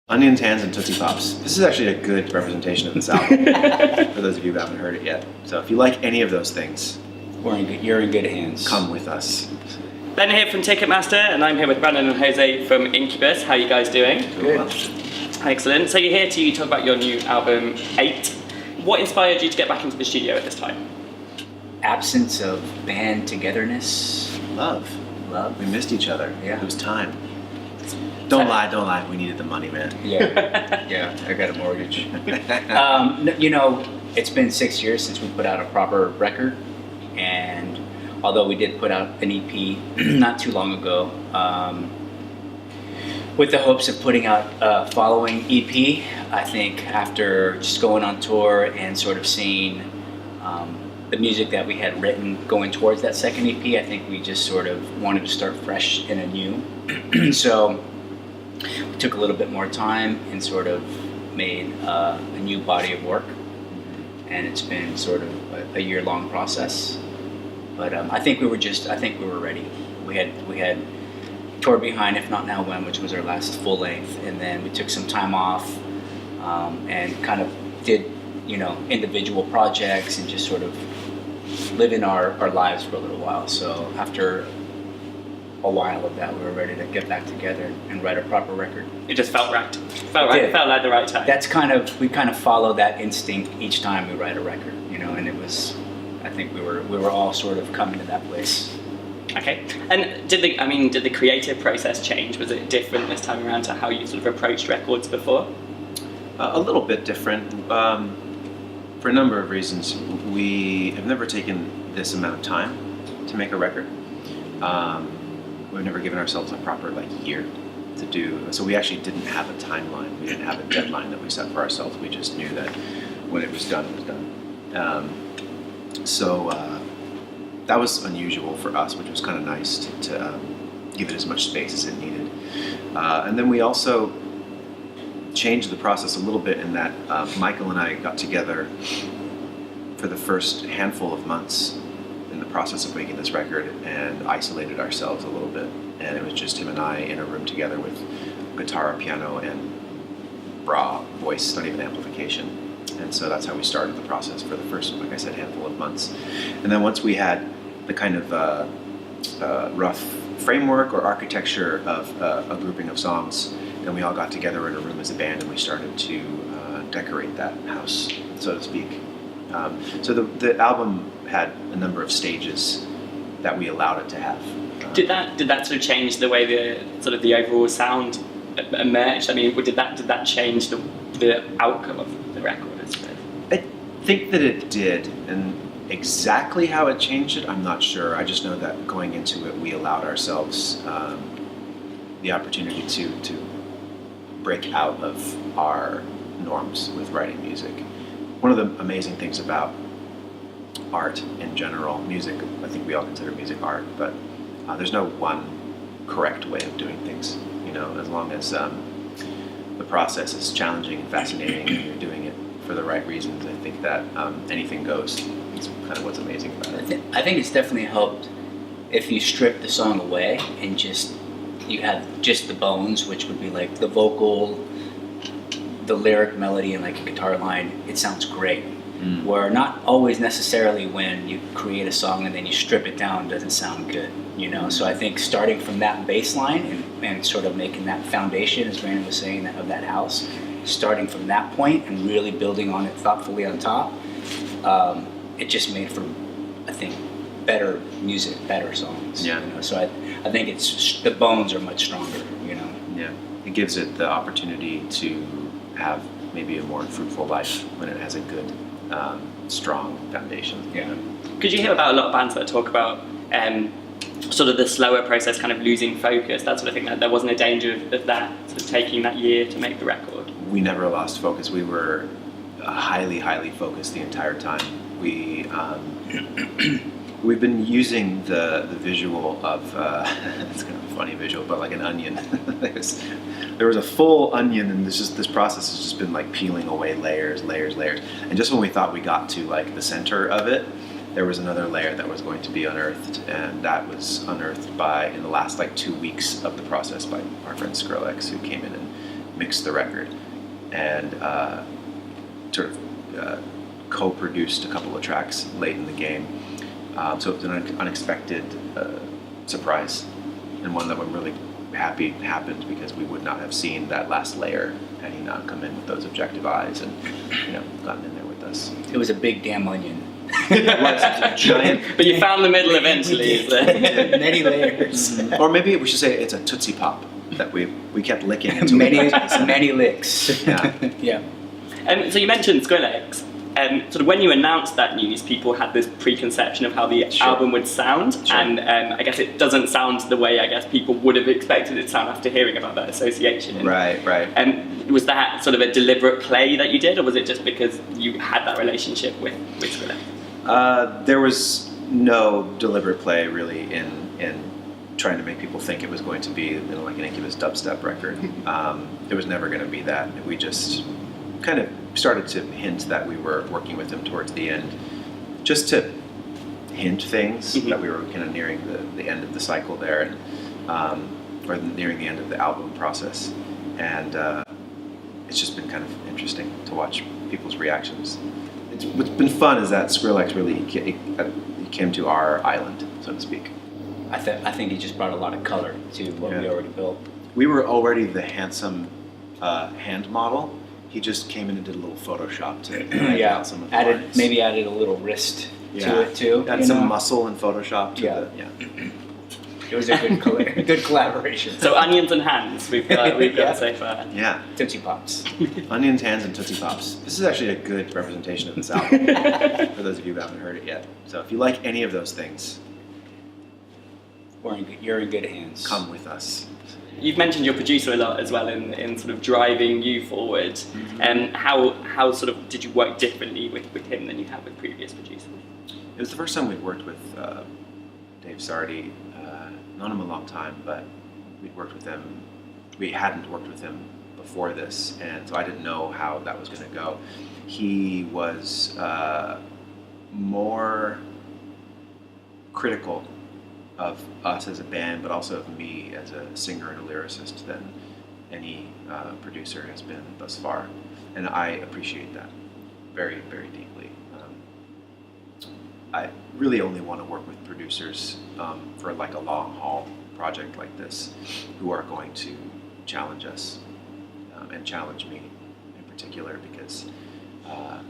Onions, hands, and Tootsie Pops. This is actually a good representation of this album, for those of you who haven't heard it yet. So if you like any of those things, you're in good hands. come with us. Ben here from Ticketmaster, and I'm here with Brandon and Jose from Incubus. How are you guys doing? Good. Well. Excellent. So you're here to talk about your new album, 8. What inspired you to get back into the studio at this time? Absence of band togetherness. Love. We missed each other. Yeah. It was time. Don't lie. We needed the money, man. Yeah. I got a mortgage. It's been 6 years since we put out a proper record, and although we did put out an EP not too long ago, with the hopes of putting out a following EP, I think after just going on tour and sort of seeing the music that we had written going towards that second EP, I think we just sort of wanted to start fresh and anew. So we took a little bit more time and sort of made a new body of work, and it's been sort of a year-long process. But I think we were ready. We had toured behind If Not Now When, which was our last full length, and then we took some time off and kind of did individual projects and just sort of living our lives for a little while. So after a while of that, we were ready to get back together and write a proper record. It just felt right. Felt like the right time. We kind of follow that instinct each time we write a record, and it was, I think we were all sort of coming to that place. Okay. And did the creative process change? Was it different this time around to how you sort of approached records before? A little bit different. For a number of reasons. We have never taken this amount of time to make a record. We've never given ourselves a proper year to do. So we actually didn't have a timeline. We didn't have a deadline that we set for ourselves. We just knew that when it was done, it was done. So that was unusual for us, which was kind of nice to give it as much space as it needed. And then we also changed the process a little bit in that Michael and I got together for the first handful of months in the process of making this record and isolated ourselves a little bit. And it was just him and I in a room together with guitar, piano, and raw voice, not even amplification. And so that's how we started the process for the first, like I said, handful of months. And then once we had the kind of rough framework or architecture of a grouping of songs, then we all got together in a room as a band and we started to decorate that house, so to speak. So the album had a number of stages that we allowed it to have. Did that sort of change the way the overall sound emerged? I mean, did that change the outcome of the record? I suppose. I think that it did, and exactly how it changed it, I'm not sure. I just know that going into it, we allowed ourselves the opportunity to break out of our norms with writing music. One of the amazing things about art in general, music, I think we all consider music art, but there's no one correct way of doing things. As long as the process is challenging and fascinating and you're doing it for the right reasons, I think that anything goes. It's kind of what's amazing about it. I think it's definitely helped if you strip the song away and you have just the bones, which would be the vocal, the lyric, melody, and a guitar line. It sounds great. Where not always necessarily when you create a song and then you strip it down doesn't sound good. So I think starting from that baseline and sort of making that foundation, as Brandon was saying, of that house, starting from that point and really building on it thoughtfully on top, it just made for, I think, better music, better songs. Yeah. So I think it's the bones are much stronger. Yeah. It gives it the opportunity to have maybe a more fruitful life when it has a good, strong foundation. Yeah. Because you hear about a lot of bands that talk about sort of the slower process, kind of losing focus, that sort of thing. That there wasn't a danger of that sort of taking that year to make the record. We never lost focus. We were highly, highly focused the entire time. We've been using the visual of it's kind of a funny visual, but like an onion. There was a full onion, and this process has just been peeling away layers. And just when we thought we got to the center of it, there was another layer that was going to be unearthed, and that was unearthed in the last 2 weeks of the process by our friend Skrillex, who came in and mixed the record and sort of co-produced a couple of tracks late in the game. So it was an unexpected surprise, and one that I'm really happy happened, because we would not have seen that last layer had he not come in with those objective eyes and gotten in there with us. It was a big damn onion. It was a giant. But you found the middle eventually. Is there? Many layers. Or maybe we should say it's a Tootsie Pop that we kept licking until many licks. Yeah. Yeah. So you mentioned Skrillex. Sort of when you announced that news, people had this preconception of how the Sure. album would sound, Sure. and I guess it doesn't sound the way I guess people would have expected it to sound after hearing about that association. Right. Was that sort of a deliberate play that you did, or was it just because you had that relationship with Skrillex? There was no deliberate play really in trying to make people think it was going to be like an Incubus dubstep record. It was never going to be that. We just kind of started to hint that we were working with him towards the end, just to hint things that we were kind of nearing the end of the cycle there, and or nearing the end of the album process. And it's just been kind of interesting to watch people's reactions. What's been fun is that Skrillex really he came to our island, so to speak. I think he just brought a lot of color to what we already built. We were already the handsome hand model. He just came in and did a little Photoshop to Yeah, out some of the lines. maybe added a little wrist to it too. Add some muscle in Photoshop to It was a good collaboration. So onions and hands, we've got so far. Yeah. Tootsie Pops. Onions, hands, and Tootsie Pops. This is actually a good representation of this album, for those of you who haven't heard it yet. So if you like any of those things, You're in good hands. come with us. You've mentioned your producer a lot as well in sort of driving you forward. How sort of did you work differently with him than you have with previous producers? It was the first time we'd worked with Dave Sardi. Known him a long time, but we'd worked with him. We hadn't worked with him before this, and so I didn't know how that was going to go. He was more critical of us as a band, but also of me as a singer and a lyricist than any producer has been thus far, and I appreciate that very, very deeply. I really only want to work with producers for like a long haul project like this, who are going to challenge us and challenge me in particular, because at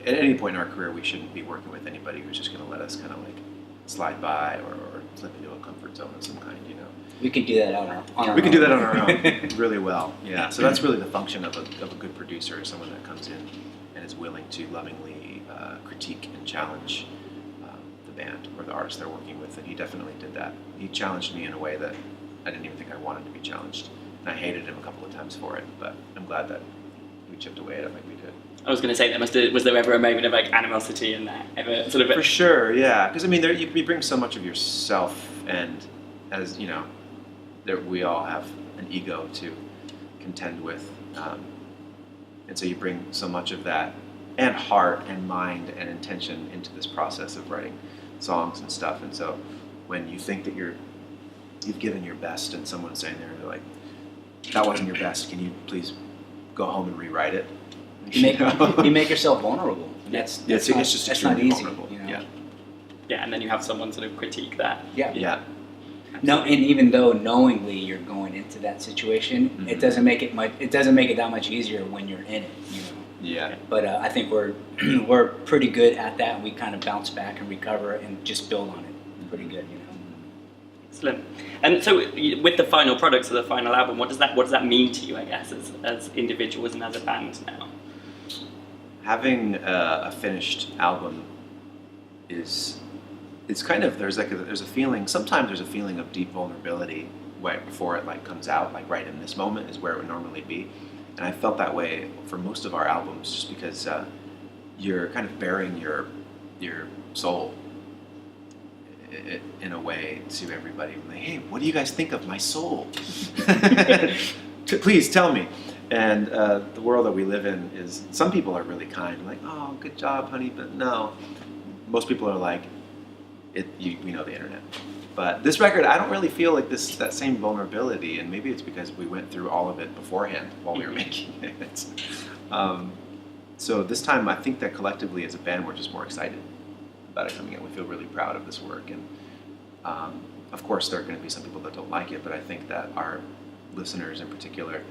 any point in our career, we shouldn't be working with anybody who's just going to let us kind of like slide by or slip into a comfort zone of some kind, We can do that on our own. We can do that on our own really well, yeah. So that's really the function of a good producer, is someone that comes in and is willing to lovingly critique and challenge the band or the artist they're working with, and he definitely did that. He challenged me in a way that I didn't even think I wanted to be challenged, and I hated him a couple of times for it, but I'm glad that we chipped away at it like we did. I was going to say, was there ever a moment of like animosity in that? Ever sort of? For sure, yeah. Because I mean, you bring so much of yourself, and as you know, we all have an ego to contend with, and so you bring so much of that, and heart and mind and intention into this process of writing songs and stuff. And so when you think that you've given your best, and someone's saying they're like, "That wasn't your best. Can you please go home and rewrite it?" You make yourself vulnerable. It's just extremely not easy. vulnerable. Yeah, and then you have someone sort of critique that. Yeah. No, and even though knowingly you're going into that situation, it doesn't make it that much easier when you're in it. Yeah. But I think we're pretty good at that. We kind of bounce back and recover and just build on it. Pretty good, Excellent. And so, with the final products of the final album, what does that mean to you? I guess as individuals and as a band now. Having a finished album it's kind of there's a feeling. Sometimes there's a feeling of deep vulnerability right before it like comes out, like right in this moment is where it would normally be. And I felt that way for most of our albums, just because you're kind of bearing your soul in a way to everybody. Like, hey, what do you guys think of my soul? Please tell me. And the world that we live in is, some people are really kind, like, oh, good job, honey, but no. Most people are like, we know the internet. But this record, I don't really feel like that same vulnerability, and maybe it's because we went through all of it beforehand while we were making it. So this time, I think that collectively as a band, we're just more excited about it coming out. We feel really proud of this work, and of course, there are going to be some people that don't like it, but I think that our listeners in particular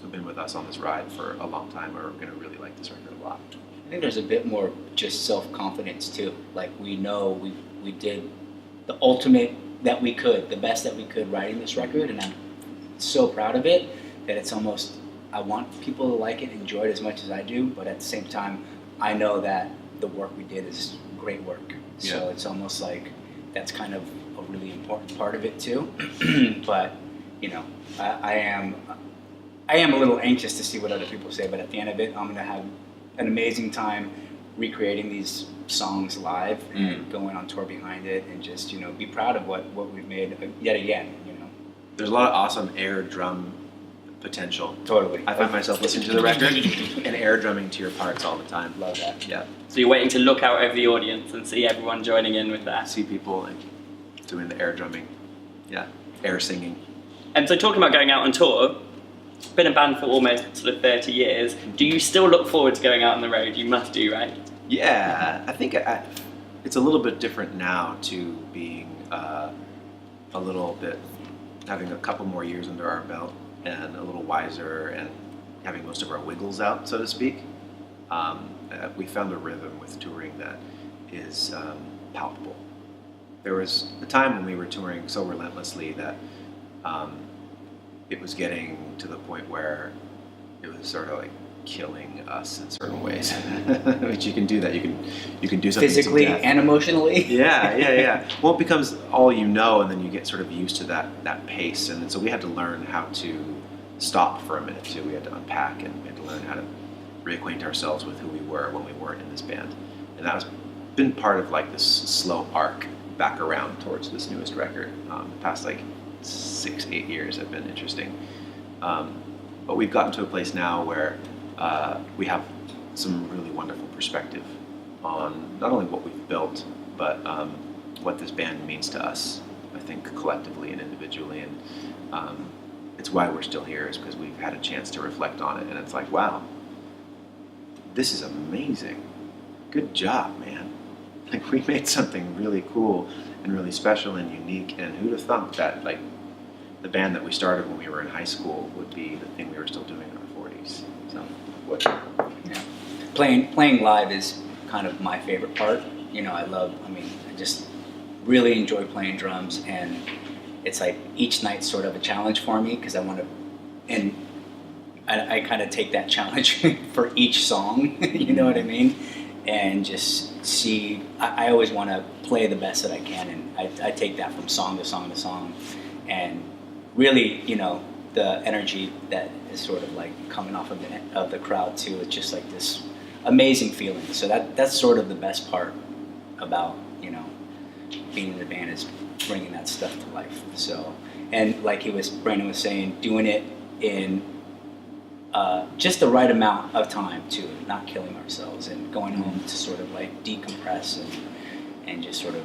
who've been with us on this ride for a long time are going to really like this record a lot. I think there's a bit more just self-confidence too. Like we know we did the ultimate that we could, the best that we could writing this record, and I'm so proud of it that it's almost, I want people to like it, enjoy it as much as I do, but at the same time, I know that the work we did is great work. So Yeah. it's almost like that's kind of a really important part of it too. But, you know, I am a little anxious to see what other people say, but at the end of it, I'm gonna have an amazing time recreating these songs live and going on tour behind it, and just, you know, be proud of what we've made yet again, you know. There's a lot of awesome air drum potential. Totally. I find myself listening to the record and air drumming to your parts all the time. Love that. Yeah. So you're waiting to look out over the audience and see everyone joining in with I that. see people like doing the air drumming. Yeah. Air singing. And so talking about going out on tour, been a band for almost sort of 30 years. Do you still look forward to going out on the road? You must do, right? Yeah, I think it's a little bit different now to being a little bit, having a couple more years under our belt and a little wiser and having most of our wiggles out, so to speak. We found a rhythm with touring that is palpable. There was a time when we were touring so relentlessly that it was getting to the point where it was sort of like killing us in certain ways. Which you can do that. You can do something Physically to death. and emotionally. Yeah. Well, it becomes all you know, and then you get sort of used to that pace, and so we had to learn how to stop for a minute too. We had to unpack, and we had to learn how to reacquaint ourselves with who we were when we weren't in this band, and that has been part of like this slow arc back around towards this newest record. The past like 6-8 years have been interesting, but we've gotten to a place now where we have some really wonderful perspective on not only what we've built, but what this band means to us, I think, collectively and individually. And it's why we're still here, is because we've had a chance to reflect on it. And it's like, wow, this is amazing. Good job, man. Like, we made something really cool and really special and unique. And who'd have thunk that, like, the band that we started when we were in high school would be the thing we were still doing in our 40s. So, what? Yeah. Playing live is kind of my favorite part. You know, I just really enjoy playing drums, and it's like each night's sort of a challenge for me, because I want to, and I kind of take that challenge for each song, you know what I mean? And just see, I always want to play the best that I can, and I take that from song to song to song, and really, you know, the energy that is sort of like coming off of the crowd too. It's just like this amazing feeling. So that's sort of the best part about, you know, being in the band, is bringing that stuff to life. So, and like Brandon was saying, doing it in just the right amount of time too, not killing ourselves, and going home to sort of like decompress and just sort of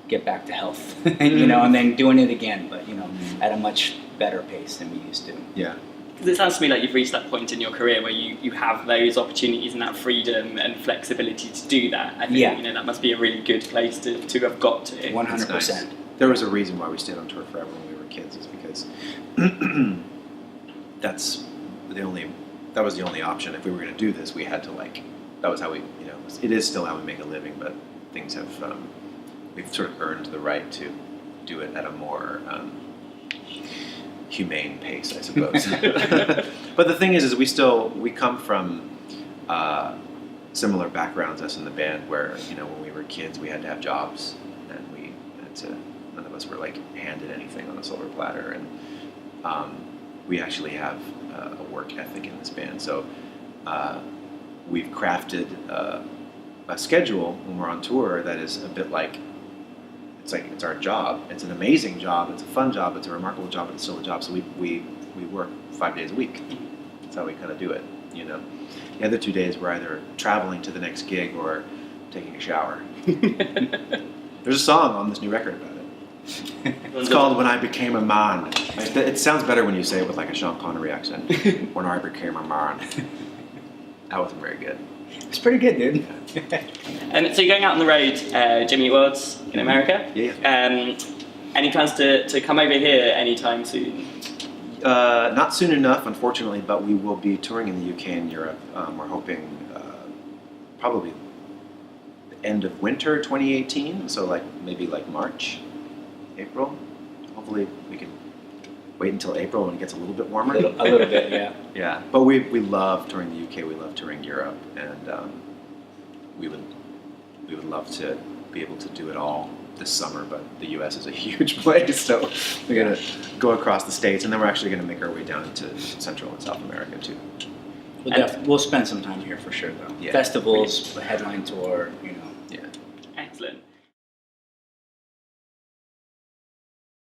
get back to health, you know, and then doing it again, but, you know, at a much better pace than we used to. Yeah. Because it sounds to me like you've reached that point in your career where you have those opportunities and that freedom and flexibility to do that. I think, you know, that must be a really good place to have got to. 100%. Nice. There was a reason why we stayed on tour forever when we were kids, is because that was the only option. If we were going to do this, we had to, like, that was how we, you know, it is still how we make a living, but things have, we've sort of earned the right to do it at a more humane pace, I suppose. But the thing is we come from similar backgrounds, us in the band, where, you know, when we were kids, we had to have jobs, and we had to, none of us were like handed anything on a silver platter, and we actually have a work ethic in this band. So we've crafted a schedule when we're on tour that is a bit like, it's our job. It's an amazing job. It's a fun job. It's a remarkable job. But it's still a job. So we work 5 days a week. That's how we kind of do it. You know, the other 2 days we're either traveling to the next gig or taking a shower. There's a song on this new record about it. It's called When I Became a Man. It sounds better when you say it with like a Sean Connery accent. When I became a man. That wasn't very good. It's pretty good, dude. So you're going out on the road, Jimmy Worlds in America. Yeah. Any plans to come over here anytime soon? Not soon enough, unfortunately, but we will be touring in the UK and Europe. We're hoping probably the end of winter 2018, so like maybe like March, April. Hopefully we can wait until April when it gets a little bit warmer. A little bit, yeah. Yeah, but we love touring the UK. We love touring Europe, and we would love to be able to do it all this summer. But the US is a huge place, so we're gonna go across the states, and then we're actually gonna make our way down into Central and South America too. We'll spend some time here for sure, though. Yeah. Festivals, a headline tour, you know.